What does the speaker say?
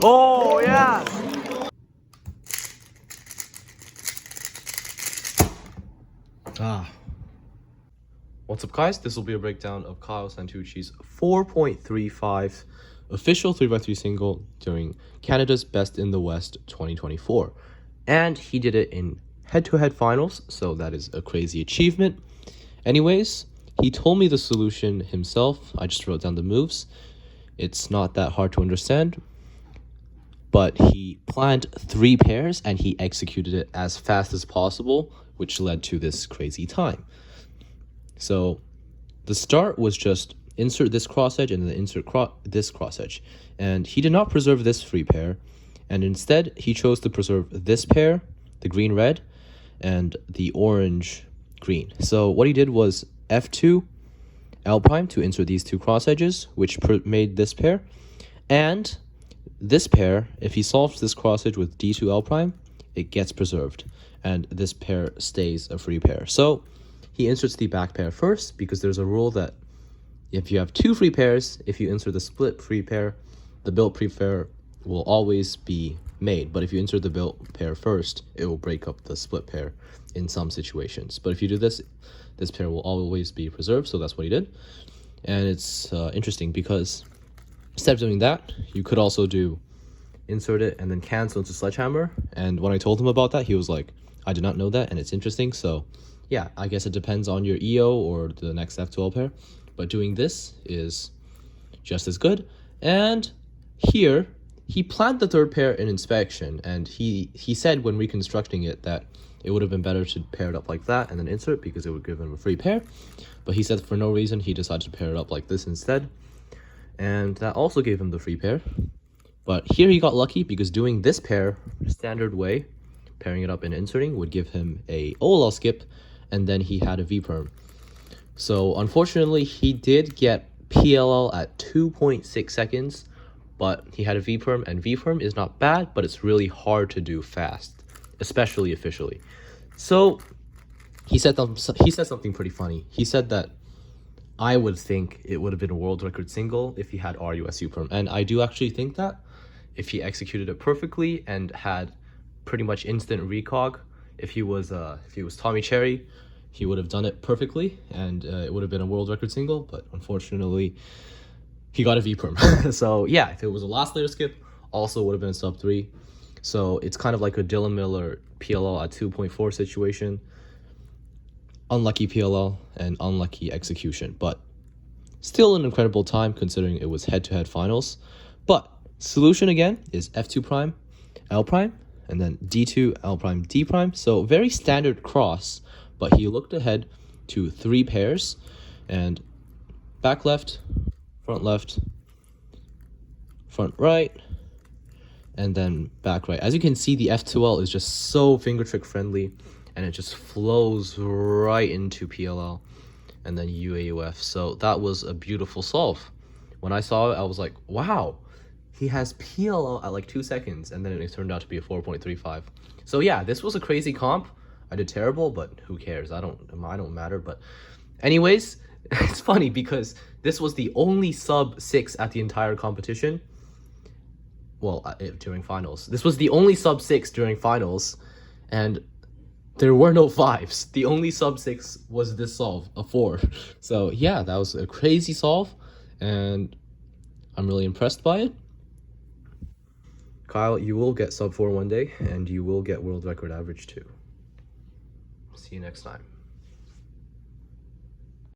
Oh, yeah! What's up, guys? This will be a breakdown of Kyle Santucci's 4.35 official 3x3 single during Canada's Best in the West 2024. And he did it in head-to-head finals, so that is a crazy achievement. Anyways, he told me the solution himself. I just wrote down the moves. It's not that hard to understand. But he planned 3 pairs and he executed it as fast as possible, which led to this crazy time. So the start was just insert this cross edge and then insert this cross edge. And he did not preserve this free pair. And instead, he chose to preserve this pair, the green-red, and the orange-green. So what he did was F2, L prime to insert these 2 cross edges, which made this pair. And this pair, if he solves this cross edge with D2 L prime, it gets preserved. And this pair stays a free pair. So he inserts the back pair first, because there's a rule that if you have 2 free pairs, if you insert the split free pair, the built free pair will always be made. But if you insert the built pair first, it will break up the split pair in some situations. But if you do this, this pair will always be preserved. So that's what he did. And it's interesting because instead of doing that, you could also do insert it and then cancel into sledgehammer. And when I told him about that, he was like, I did not know that, and it's interesting. So yeah, I guess it depends on your EO or the next F12 pair, but doing this is just as good. And here, he planned the 3rd pair in inspection, and he said when reconstructing it that it would have been better to pair it up like that and then insert, because it would give him a free pair. But he said for no reason, he decided to pair it up like this instead, and that also gave him the free pair. But here he got lucky, because doing this pair standard way, pairing it up and inserting, would give him a OLL skip, and then he had a V-perm. So unfortunately, he did get PLL at 2.6 seconds, but he had a V-perm, and V-perm is not bad, but it's really hard to do fast, especially officially. So he said something pretty funny. He said that I would think it would have been a world record single if he had RUS U-perm, and I do actually think that if he executed it perfectly and had pretty much instant recog, if he was Tommy Cherry, he would have done it perfectly, and it would have been a world record single. But unfortunately, he got a V-perm. So yeah, if it was a last layer skip, also would have been a sub 3. So it's kind of like a Dylan Miller PLL at 2.4 situation. Unlucky PLL and unlucky execution, but still an incredible time considering it was head-to-head finals. But solution again is F2 prime, L prime, and then D2, L prime, D prime. So very standard cross, but he looked ahead to 3 pairs, and back left, front right, and then back right. As you can see, the F2L is just so finger trick friendly, and it just flows right into PLL and then UAUF. So that was a beautiful solve. When I saw it, I was like, wow, he has PLL at like 2 seconds, and then it turned out to be a 4.35. So yeah, this was a crazy comp. I did terrible, but who cares? I don't matter. But anyways, it's funny because this was the only sub 6 at the entire competition. Well, during finals. This was the only sub 6 during finals, and there were no 5s. The only sub 6 was this solve, a 4. So yeah, that was a crazy solve, and I'm really impressed by it. Kyle, you will get sub 4 one day, and you will get world record average too. See you next time.